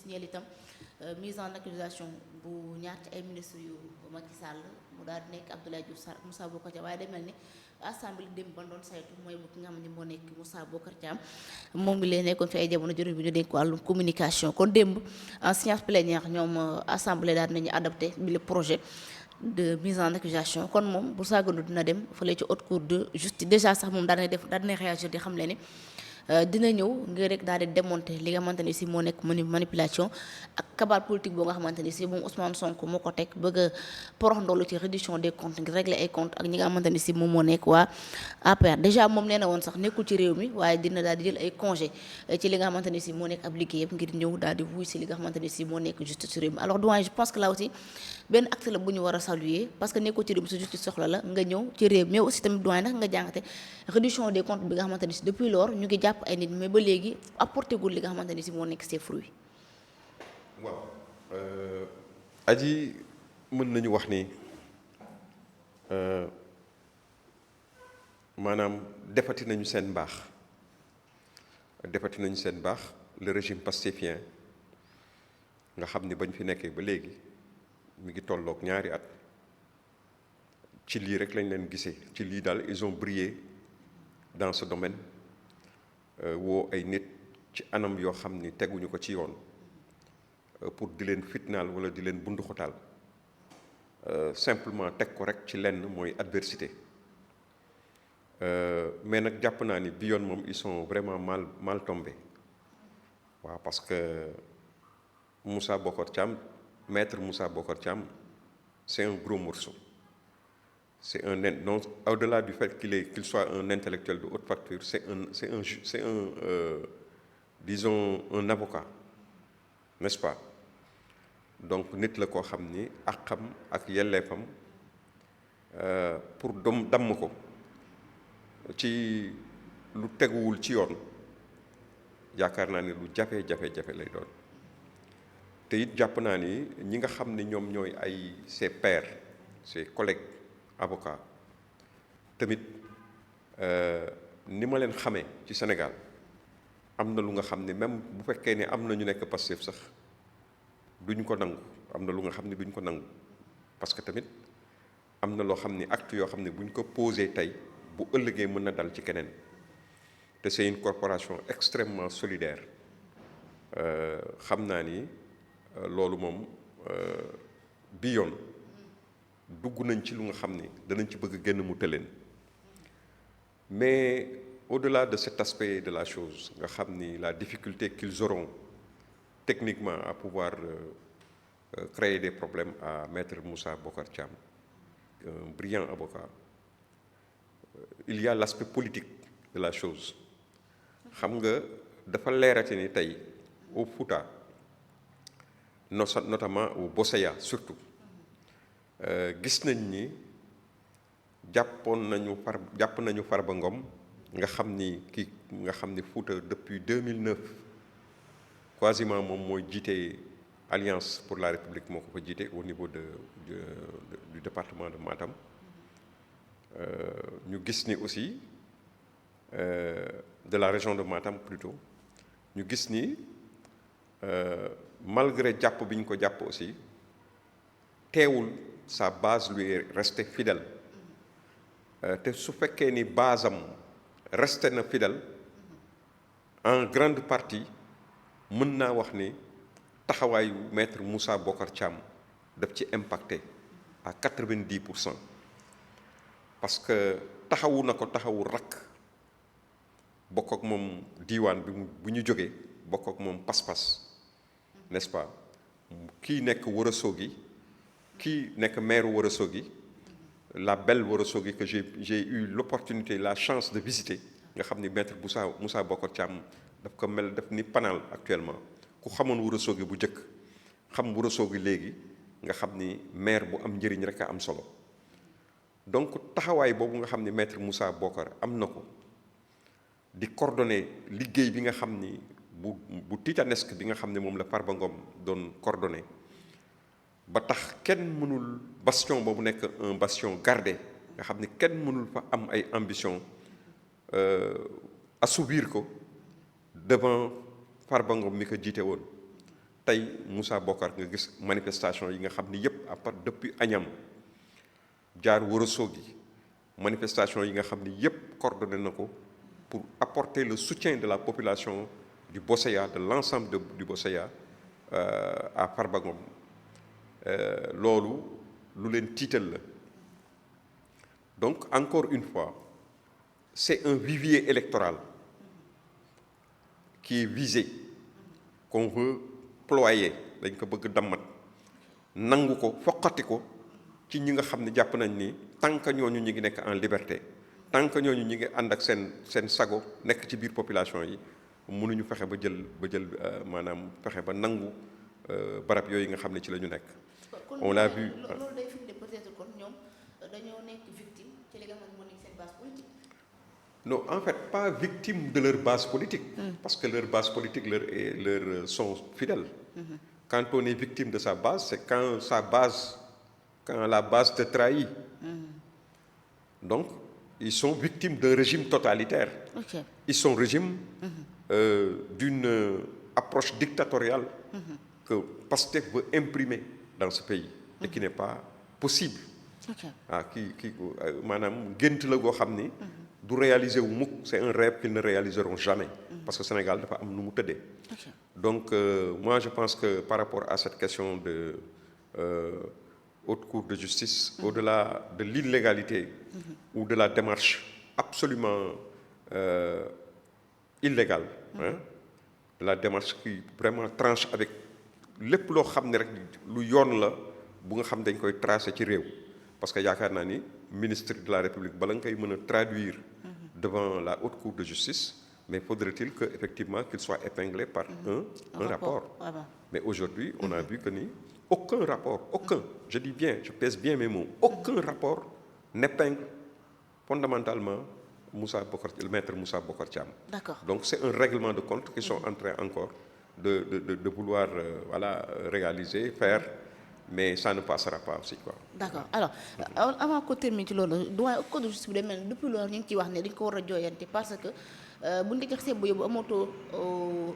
ñeel itam mise en accusation bu ñaar ci ay ministres yu Macky Sall mu daal di nekk Abdoulaye Diouf Sarr Moussa Bocar Thiam waaye day mel ni assemblée démb ban doon saytu mooy bu ki nga xam ne moo nekk Moussa Bocar Thiam moom mi leen nekkoon fi ay jamono jëriñ bi ñu dénk wàllum communication kon démb en séance plénière ñoom assemblée daal nañu adopté bi le projet de mise en accusation kon moom bu saagandu dina dem fële ci haute cour de justice déjà sax moom daal na réagir di xam le ni dina ñëw ngir rek daal di démonter li nga xamante ni si moo nekk manipulation ak cabale politique boo nga xamante ni si moom Ousmane Sonko moo ko teg bëgg a porox ndoolu ci reddition des comptes ngir régler ay comptes ak ñi nga xamante ni si moom moo nekk waa APR déjà moom nee na woon sax nekkul ci réew mi waaye dina daal di jël ay congé ci li nga xamante ni si moo nekk ab liggéeyam ngir ñëw daal di wuy si li nga xamante ni si moo nekk justice ci réew mi alors doyen je pense que là aussi benn acte la bu ñu war a saluer parce que nekkul ci réew mi su justice soxla la nga ñëw ci réew mais aussi tamit doyen nag nga jàngate reddition des comptes bi nga xamante ni si depuis lors ñu ngi jàpp ay nit mais ba léegi apporté gul li nga xamante ni si moo nekk ses fruits. waaw aji mën nañu wax ni maanaam defati nañu seen baax le régime pastéfien nga xam ni bañ fi nekkee ba léegi mi ngi tolloog ñaari at ci lii rek lañ leen gisee ci lii daal ils ont brillé dans ce domaine woo ay nit ci anam yoo xam ni teguñu ko ci yoon pour di leen fitnaal wala di leen bunduxutaal simplement teg ko rek ci lenn mooy adversité mais nag jàpp naa ni bi yoon moom ils sont vraiment mal tombés waaw parce que Moussa Bocar Thiam maître Moussa Bocar Thiam c'est un gros morceau c'est un non au-delà du fait qu'il soit un intellectuel de haute facture c'est un disons un avocat n'est-ce pas donc nit la koo xam ni àqam ak yelleefam pour damm ko ci lu teguwul ci yoon yaakaar naa ni lu jafe lay doon te it jàpp naa ni ñi nga xam ni ñoom ñooy ay ses pairs ses collègues avocats tamit ni ma leen xamee ci Sénégal am na lu nga xam ne même bu fekkee ne am na ñu nekk Pastef sax duñ ko nangu am na lu nga xam ne duñ ko nangu parce que tamit am na loo xam ne acte yoo xam ne buñ ko posé tey bu ëllëgee mën na dal ci keneen te c'est une corporation extrêmement solidaire xam naa ni loolu moom bi yoon dugg nañ ci lu nga xam ni danañ ci bëgg génn mu tëleen mais au-delà de cet aspect de la chose nga xam ni la difficulté qu'ils auront techniquement à pouvoir créer des problèmes à maître Moussa Bocar Thiam un brillant avocat il y a l'aspect politique de la chose xam nga dafa leerate ni tey au Fouta notamment au Boseya surtout gis nañ ni jàpp nañu Farba Ngom nga xam ni Fouta depuis 2009 quasiment moom mooy jiite Alliance pour la République moo ko fa jiite au niveau du département de Matam ñu gis ni aussi de la région de Matam plutôt ñu gis ni malgré jàpp bi ñu ko jàpp aussi teewul sa base lui est restée fidèle te su fekkee ni base am resté na fidèle en grande partie mën naa wax ni taxawaayu maître Moussa Bocar Thiam daf ci impacté à 90% parce que taxawu na ko taxawu rakk bokk ak moom diiwaan bi bu ñu jógee bokk ak moom pas-pas n'est-ce pas kii nekk Ourossogui kii nekk maire Ourossogui la belle Ourossogui que j'ai eu l'opportunité la chance de visiter nga xam ni maître Moussa Bocar Thiam daf ni panal actuellement ku xamoon Ourossogui bu njëkk xam Ourossogui léegi nga xam ni maire bu am njëriñ rek a am solo donc taxawaay boobu nga xam ni maître Moussa Bocar am na ko di coordonner liggéey bi nga xam ni bu titanesque bi nga xam ne moom la Farba Ngom doon coordonner ba tax kenn mënul bastion boobu nekk un bastion gardé nga xam ni kenn mënul fa am ay ambition assouvir ko devant Farba Ngom mi ko jiite woon tey Moussa Bokar nga gis manifestation yi nga xam ni yëpp à part depuis Agnam jaar Ourossogui manifestation yi nga xam ni yëpp coordonné na ko pour apporter le soutien de la population du Boseya, de l'ensemble du Boseya à Farba Ngom loolu lu leen tiital la. Donc encore une fois c'est un vivier électoral qui est visé qu'on veut ployer dañ ko bëgg dammat nangu ko foqati ko ci ñi nga xam ne jàpp nañ ni tant que ñooñu ñu ngi nekk en liberté tant que ñooñu ñu ngi ànd ak seen sago nekk ci biir population yi mënuñu fexe ba jël maanaam fexe ba nangu barab yooyu nga xam ne ci la ñu nekk. On l'a vu. loolu day firnde peut-être kon ñoom dañoo nekk victime ci li nga xam ne moo nekk seen base politique. Non, en fait, pas victime de leur base politique, parce que leur base politique leur sont fidèles. Quand on est victime de sa base, c'est quand la base te trahit. Donc, ils sont victimes d'un régime totalitaire. Okay. Ils sont régime d'une approche dictatoriale que Pastef veut imprimer dans ce pays et qui n'est pas possible. Okay. Maanaam gént la goo xam ni du réaliser wu mukk, c'est un rêve qu'ils ne réaliseront jamais parce que Sénégal dafa am nu mu tëddee. Okay. Donc moi je pense que par rapport à cette question de haute cour de justice, au-delà de l'illégalité ou de la démarche absolument illégale, de la démarche qui vraiment tranche avec lépp loo xam ne rek lu yoon la bu nga xam dañ koy tracer ci réew. Parce que yaakaar naa ni ministre de la République bala nga koy mën a traduire devant la haute cour de justice, mais faudrait-il que effectivement qu'il soit épinglé par un rapport. Ah ben. Mais aujourd'hui on a vu que ni aucun rapport, je dis bien, je pèse bien mes mots, aucun rapport n'épingle fondamentalement le maître Moussa Bokar Thiam. D'accord. Donc c'est un règlement de compte qu'ils sont en train encore de vouloir réaliser, faire. Mais ça ne passera pas aussi quoi. D'accord alors avant ko terminer ci loolu doyen code de justice bi day mel ni depuis loolu ñu ngi ciy wax ne dañ ko war a jooyante parce que buñ la jaxasee bu yóbbu amatoo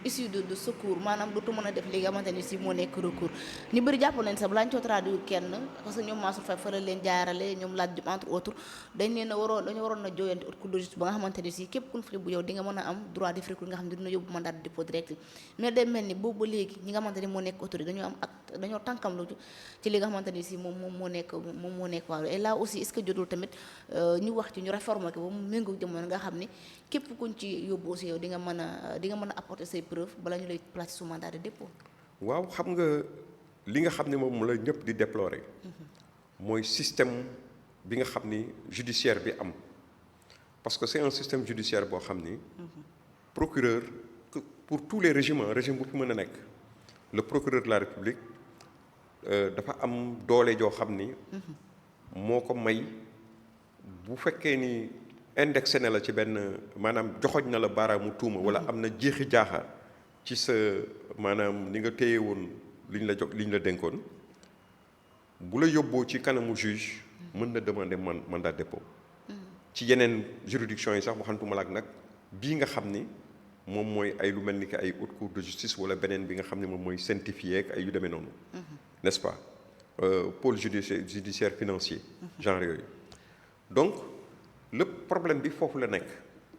issue de secours maanaam dootu mën a def li nga xamante ni si moo nekk recours ñu bëri jàpp nañ sax balaa ñu coo traduire kenn parce que ñoom Mansour Faye faral leen jaarale ñoom laaj jub entre autres dañu waroon a jooyante haute cour de justice ba nga xamante ni si képp ku fi bu yow di nga mën a am droit de recours nga xam ne dina yóbbu mandat de dépôt direct mais day mel ni boobu ba léegi ñi nga xamante ni moo nekk autorité dañoo am acte dañoo tànkam lu ci li nga xamante ni si moom moo nekk waaw et là aussi est-ce que jotul tamit ñu wax ci ñu réformer ko ba mu méngoo jamono nga xam ni képp kuñ ci yóbbu aussi yow di nga mën a apporter say preuve bala ñu lay placer sous mandat de dépôt. waaw xam nga li nga xam ne moom la ñëpp di déplorer mooy système bi nga xam ni judiciaire bi am parce que c'est un système judiciaire boo xam ni procureur pour tous les régimes régime bu fi mën a nekk le procureur de la République dafa am doole joo xam ni moo ko may bu fekkee ni indexé na la ci benn maanaam joxoñ na la baaraamu tuuma wala am na jeexi jaaxa ci sa maanaam ni nga téye woon liñ la dénkoon bu la yóbboo ci kanamu juge mën na demander mandat de dépôt ci yeneen juridiction yi sax waxantuma la ak nag bii nga xam ni moom mooy ay lu mel ni que ay haute cour de justice wala beneen bi nga xam ne moom mooy sanctifié ak ay yu demee noonu n'est-ce pas pôle judiciaire financier genre yooyu donc le problème bi foofu la nekk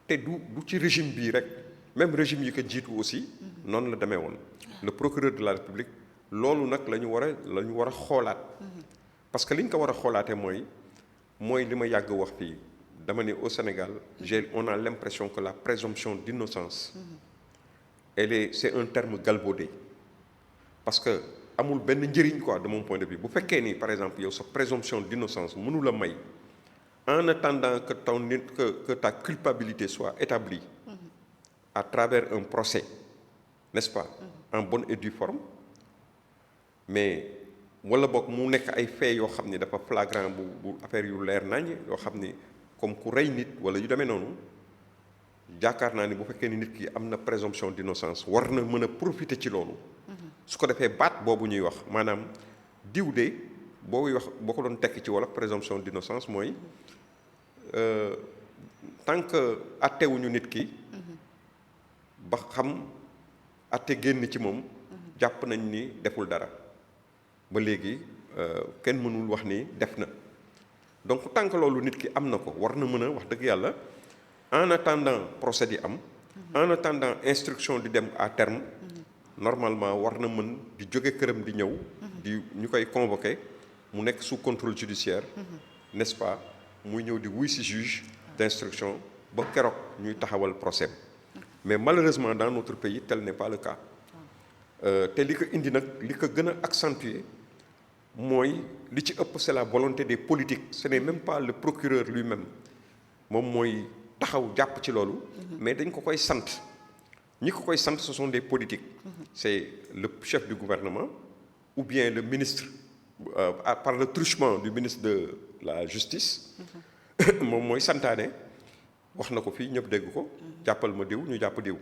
te du ci régime bii rek même régime yi ko jiitu aussi noonu la demee woon le procureur de la République loolu nag la ñu war a xoolaat parce que li ñu ko war a xoolaatee mooy li ma yàgg wax fii dama ne au Sénégal on a l'impression que la présomption d'innocence c'est un terme galvaudé parce que amul benn njëriñ quoi de mon point de vue bu fekkee ni par exemple yow sa présomption d'innocence mënu la may en attendant que ta culpabilité soit établie à travers un procès, n'est-ce pas, en bonne et due forme, mais wala boog mu nekk ay faits yoo xam ni dafa flagrant bu affaire yu leer nañ yoo xam ni comme ku rey nit wala yu demee noonu jaakaar naa ni bu fekkee ni nit ki am na présomption d'innocence war na mën a profiter ci loolu su ko defee baat boobu ñuy wax maanaam diw de boobuy wax boo ko doon tekk ci wolof présomption d'innocence mooy tant que attewuñu nit ki ba xam atte génn ci moom jàpp nañ ni deful dara ba léegi kenn mënul wax ni def na donc tant que loolu nit ki am na ko war na mën a wax dëgg yàlla en attendant procès di am en attendant instruction di dem à terme normalement war na mën di jóge këram di ñëw di ñu koy convoqué mu nekk sous contrôle judiciaire n'est-ce pas muy ñëw di wuy ci juge d'instruction ba keroog ñuy taxawal procès mais malheureusement dans notre pays tel n'est pas le cas te li ko indi nag li ko gën a accentuer mooy li ci ëpp c'est la volonté des politiques ce n'est même pas le procureur lui-même moom mooy taxaw jàpp ci loolu mais dañ ko koy sant ñi ko koy sant ce sont des politiques c'est le chef du gouvernement ou bien le ministre par le truchement du ministre de la justice moom mooy santaane wax na ko fii ñëpp dégg ko jàppal ma diw ñu jàpp diw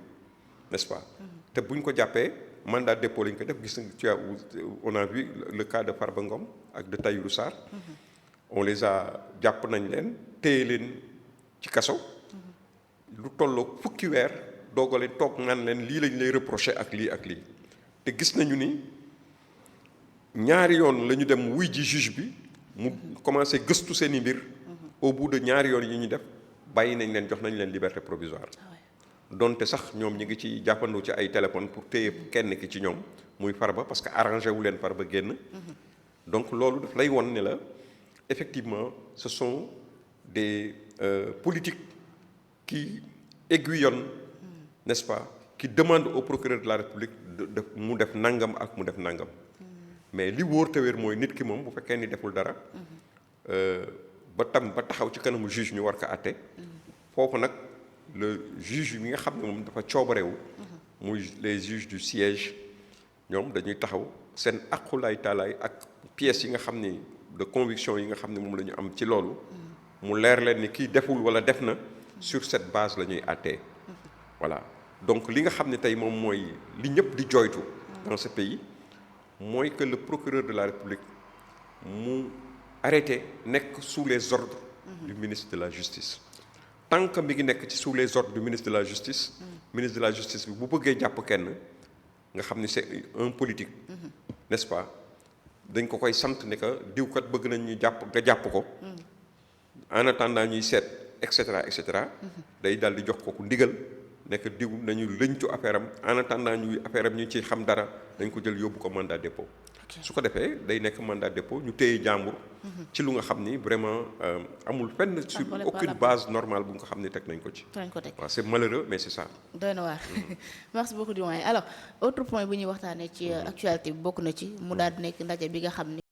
n'est-ce pas te buñ ko jàppee mandat de dépôt lañ ko def gis nga on a vu le cas de Farba Ngom ak de Tahirou Sarr on les a jàpp nañ leen téye leen ci kaso lu tolloo fukki weer doogale toog naan leen lii lañ lay reprocher ak lii te gis nañu ni ñaari yoon la ñu dem wuy ji juge bi mu commencé gëstu seeni mbir au bout de ñaari yoon yi ñu def bàyyi nañ leen jox nañ leen liberté provisoire donte sax ñoom ñi ngi ci jàppandoo ci ay téléphone pour téye kenn ki ci ñoom muy Farba parce que arrangé wu leen Farba génn donc loolu daf lay won ne la effectivement ce sont des politiques qui aiguillonnent n'est-ce pas qui demandent au procureur de la République mu def nangam ak mu def nangam mais li wóor te wér mooy nit ki moom bu fekkee ni deful dara ba taxaw ci kanamu juge ñu war ko àtte foofu nag le juge mi nga xam ne moom dafa coobarewu muy les juges du siège ñoom dañuy taxaw seen aqulaay taalaay ak pièces yi nga xam ni de conviction yi nga xam ne moom la ñu am ci loolu mu leer leen ni kii deful wala def na sur cette base la ñuy àttee voilà donc li nga xam ne tey moom mooy li ñëpp di jooytu dans ce pays mooy que le procureur de la République mu arrêté nekk sous les ordres du ministre de la Justice tant que mi ngi nekk ci sous les ordres du ministre de la Justice ministre de la Justice bi bu bëggee jàpp kenn nga xam ni c'est un politique n'est-ce pas dañ ko koy sant ne que diwkat bëgg nañ ñu jàpp nga jàpp ko en attendant ñuy seet et cetera day daal di jox kooku ndigal nekk diw nañu lëñtu affaire am en attendant ñuy affaire am ñu ci xam dara dañ ko jël yóbbu ko mandat dépôt su ko defee day nekk mandat dépôt ñu téye jàmbur ci lu nga xam ni vraiment amul fenn sur aucune base normale bu nga xam ni teg nañ ko ci waaw c'est malheureux mais c'est ça doy na waar merci beaucoup Diomaye alors autre point bu ñuy waxtaanee ci actualité bi bokk na ci mu daal di nekk ndaje bi nga xam ni